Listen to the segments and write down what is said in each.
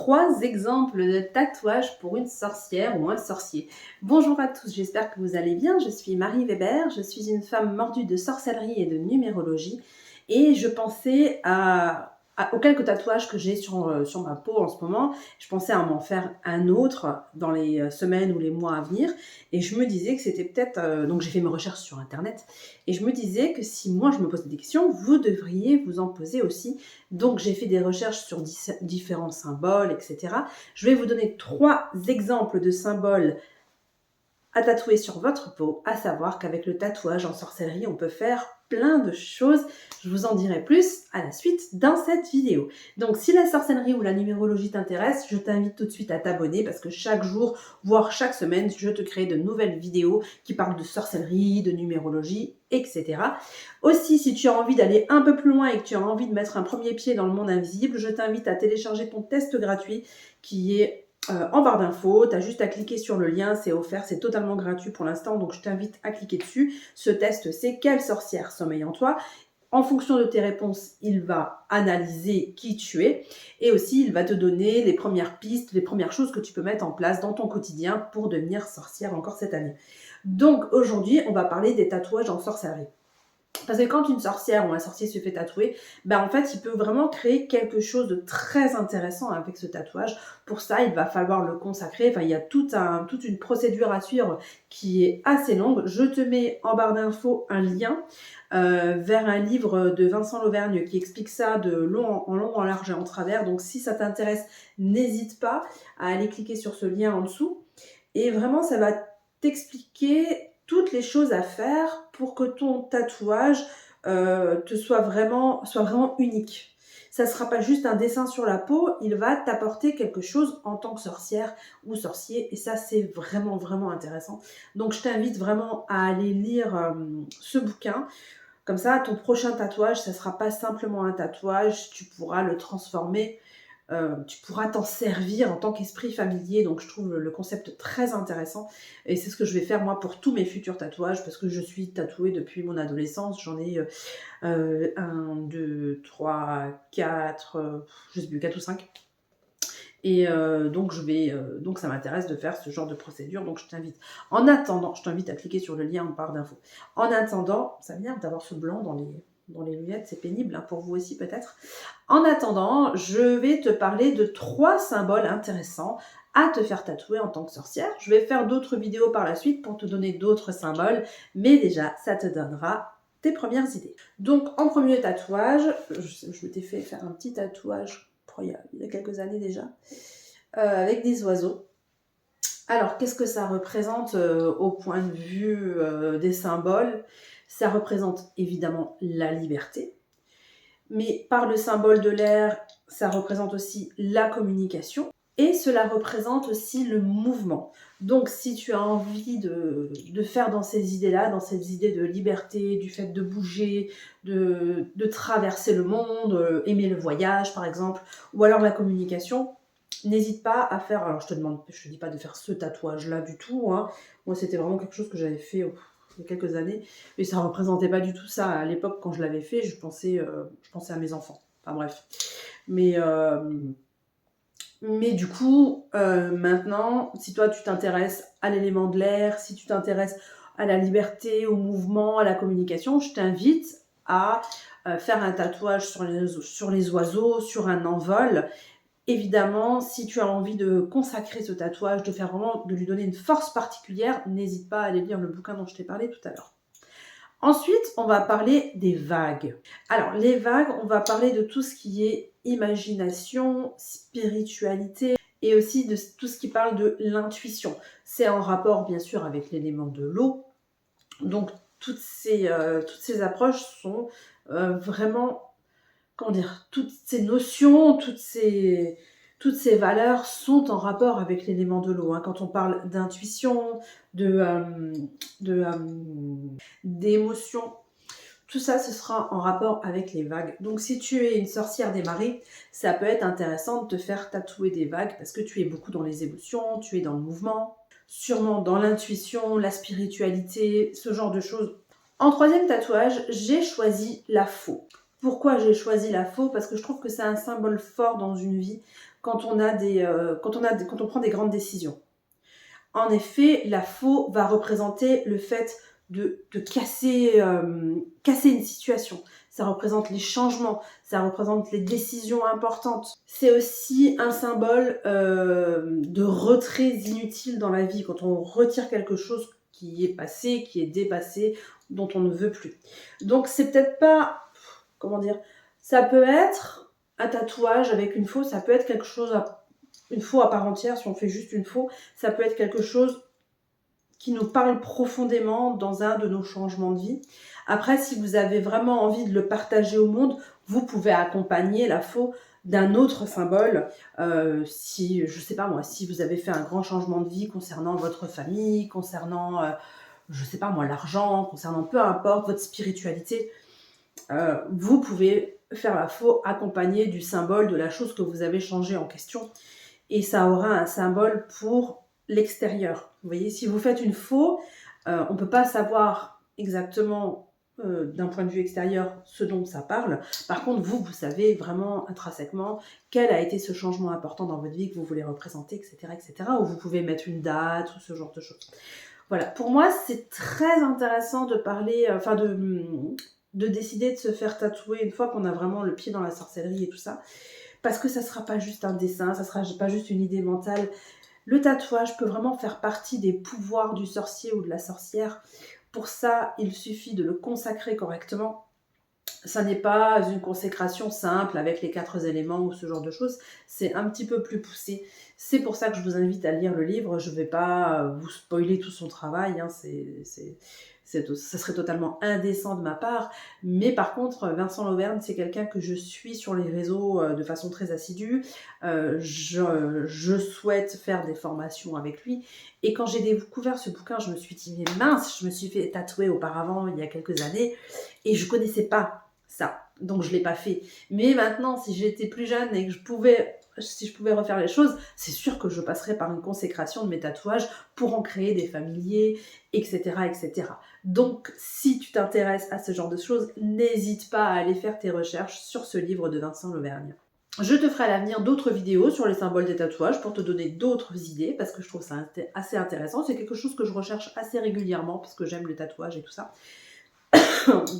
3 exemples de tatouages pour une sorcière ou un sorcier. Bonjour à tous, j'espère que vous allez bien. Je suis Marie Weber, je suis une femme mordue de sorcellerie et de numérologie et je pensais aux quelques tatouages que j'ai sur ma peau en ce moment. Je pensais à m'en faire un autre dans les semaines ou les mois à venir et je me disais que c'était peut-être... donc j'ai fait mes recherches sur internet et je me disais que si moi je me posais des questions, vous devriez vous en poser aussi. Donc j'ai fait des recherches sur différents symboles, etc. Je vais vous donner 3 exemples de symboles à tatouer sur votre peau, à savoir qu'avec le tatouage en sorcellerie, on peut faire plein de choses. Je vous en dirai plus à la suite dans cette vidéo. Donc si la sorcellerie ou la numérologie t'intéresse, je t'invite tout de suite à t'abonner parce que chaque jour, voire chaque semaine, je te crée de nouvelles vidéos qui parlent de sorcellerie, de numérologie, etc. Aussi, si tu as envie d'aller un peu plus loin et que tu as envie de mettre un premier pied dans le monde invisible, je t'invite à télécharger ton test gratuit qui est en barre d'infos. Tu as juste à cliquer sur le lien, c'est offert, c'est totalement gratuit pour l'instant, donc je t'invite à cliquer dessus. Ce test, c'est quelle sorcière sommeille en toi. En fonction de tes réponses, il va analyser qui tu es et aussi il va te donner les premières pistes, les premières choses que tu peux mettre en place dans ton quotidien pour devenir sorcière encore cette année. Donc aujourd'hui, on va parler des tatouages en sorcellerie. Parce que quand une sorcière ou un sorcier se fait tatouer, en fait, il peut vraiment créer quelque chose de très intéressant avec ce tatouage. Pour ça, il va falloir le consacrer. Enfin, il y a toute une procédure à suivre qui est assez longue. Je te mets en barre d'infos un lien vers un livre de Vincent Lauvergne qui explique ça de long en large et en travers. Donc, si ça t'intéresse, n'hésite pas à aller cliquer sur ce lien en dessous. Et vraiment, ça va t'expliquer toutes les choses à faire pour que ton tatouage soit vraiment unique. Ça ne sera pas juste un dessin sur la peau, il va t'apporter quelque chose en tant que sorcière ou sorcier. Et ça, c'est vraiment, vraiment intéressant. Donc, je t'invite vraiment à aller lire ce bouquin. Comme ça, ton prochain tatouage, ça ne sera pas simplement un tatouage, tu pourras le transformer. Tu pourras t'en servir en tant qu'esprit familier, donc je trouve le concept très intéressant et c'est ce que je vais faire moi pour tous mes futurs tatouages parce que je suis tatouée depuis mon adolescence, j'en ai 1, 2, 3, 4, je sais plus, 4 ou 5 et donc ça m'intéresse de faire ce genre de procédure, donc je t'invite. En attendant, je t'invite à cliquer sur le lien en barre d'infos. En attendant, ça m'énerve d'avoir ce blanc dans les lunettes, c'est pénible hein, pour vous aussi peut-être. En attendant, je vais te parler de 3 symboles intéressants à te faire tatouer en tant que sorcière. Je vais faire d'autres vidéos par la suite pour te donner d'autres symboles, mais déjà, ça te donnera tes premières idées. Donc, en premier tatouage, je m'étais fait faire un petit tatouage il y a quelques années déjà, avec des oiseaux. Alors, qu'est-ce que ça représente au point de vue des symboles? Ça représente évidemment la liberté, mais par le symbole de l'air, ça représente aussi la communication et cela représente aussi le mouvement. Donc, si tu as envie de faire dans ces idées-là, dans cette idée de liberté, du fait de bouger, de traverser le monde, aimer le voyage par exemple, ou alors la communication, n'hésite pas à faire, alors je te dis pas de faire ce tatouage-là du tout, hein. Moi c'était vraiment quelque chose que j'avais fait il y a quelques années, mais ça représentait pas du tout ça. À l'époque quand je l'avais fait, je pensais à mes enfants, enfin bref. Mais du coup, maintenant, si toi tu t'intéresses à l'élément de l'air, si tu t'intéresses à la liberté, au mouvement, à la communication, je t'invite à faire un tatouage sur les oiseaux, sur un envol. Évidemment, si tu as envie de consacrer ce tatouage, de lui donner une force particulière, n'hésite pas à aller lire le bouquin dont je t'ai parlé tout à l'heure. Ensuite, on va parler des vagues. Alors, les vagues, on va parler de tout ce qui est imagination, spiritualité et aussi de tout ce qui parle de l'intuition. C'est en rapport, bien sûr, avec l'élément de l'eau. Donc, toutes ces approches sont vraiment, comment dire, toutes ces notions, toutes ces valeurs sont en rapport avec l'élément de l'eau. Hein. Quand on parle d'intuition, d'émotion, tout ça, ce sera en rapport avec les vagues. Donc, si tu es une sorcière des marées, ça peut être intéressant de te faire tatouer des vagues parce que tu es beaucoup dans les émotions, tu es dans le mouvement, sûrement dans l'intuition, la spiritualité, ce genre de choses. En 3e tatouage, j'ai choisi la faux. Pourquoi j'ai choisi la faux? Parce que je trouve que c'est un symbole fort dans une vie. quand on prend des grandes décisions. En effet, la faux va représenter le fait de casser une situation. Ça représente les changements, ça représente les décisions importantes. C'est aussi un symbole de retrait inutile dans la vie, quand on retire quelque chose qui est passé, qui est dépassé, dont on ne veut plus. Donc c'est peut-être pas, comment dire, ça peut être un tatouage avec une faux, ça peut être quelque chose une faux à part entière, si on fait juste une faux, ça peut être quelque chose qui nous parle profondément dans un de nos changements de vie. Après, si vous avez vraiment envie de le partager au monde, vous pouvez accompagner la faux d'un autre symbole. Si, je sais pas moi, si vous avez fait un grand changement de vie concernant votre famille, concernant, je sais pas moi, l'argent, concernant peu importe, votre spiritualité, vous pouvez faire la faux accompagnée du symbole de la chose que vous avez changée en question. Et ça aura un symbole pour l'extérieur. Vous voyez, si vous faites une faux, on ne peut pas savoir exactement d'un point de vue extérieur ce dont ça parle. Par contre, vous savez vraiment intrinsèquement quel a été ce changement important dans votre vie que vous voulez représenter, etc., etc. Ou vous pouvez mettre une date ou ce genre de choses. Voilà, pour moi, c'est très intéressant de parler, de décider de se faire tatouer une fois qu'on a vraiment le pied dans la sorcellerie et tout ça. Parce que ça ne sera pas juste un dessin, ça ne sera pas juste une idée mentale. Le tatouage peut vraiment faire partie des pouvoirs du sorcier ou de la sorcière. Pour ça, il suffit de le consacrer correctement. Ça n'est pas une consécration simple avec les 4 éléments ou ce genre de choses. C'est un petit peu plus poussé. C'est pour ça que je vous invite à lire le livre. Je ne vais pas vous spoiler tout son travail. Hein. Ça serait totalement indécent de ma part. Mais par contre, Vincent Lauvergne, c'est quelqu'un que je suis sur les réseaux de façon très assidue. Je souhaite faire des formations avec lui. Et quand j'ai découvert ce bouquin, je me suis dit, mais mince, je me suis fait tatouer auparavant, il y a quelques années, et je ne connaissais pas ça. Donc je ne l'ai pas fait. Mais maintenant, si j'étais plus jeune et que si je pouvais refaire les choses, c'est sûr que je passerais par une consécration de mes tatouages pour en créer des familiers, etc., etc. Donc, si tu t'intéresses à ce genre de choses, n'hésite pas à aller faire tes recherches sur ce livre de Vincent Lauvergne. Je te ferai à l'avenir d'autres vidéos sur les symboles des tatouages pour te donner d'autres idées, parce que je trouve ça assez intéressant. C'est quelque chose que je recherche assez régulièrement, parce que j'aime le tatouage et tout ça.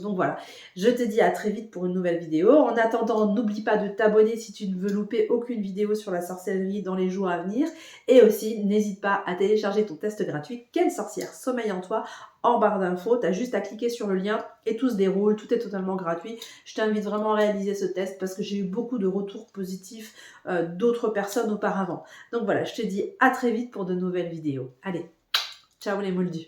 Donc voilà, je te dis à très vite pour une nouvelle vidéo. En attendant, n'oublie pas de t'abonner si tu ne veux louper aucune vidéo sur la sorcellerie dans les jours à venir. Et aussi, n'hésite pas à télécharger ton test gratuit « Quelle sorcière sommeille en toi ?» en barre d'infos. Tu as juste à cliquer sur le lien et tout se déroule, tout est totalement gratuit. Je t'invite vraiment à réaliser ce test parce que j'ai eu beaucoup de retours positifs d'autres personnes auparavant. Donc voilà, je te dis à très vite pour de nouvelles vidéos. Allez, ciao les moldus!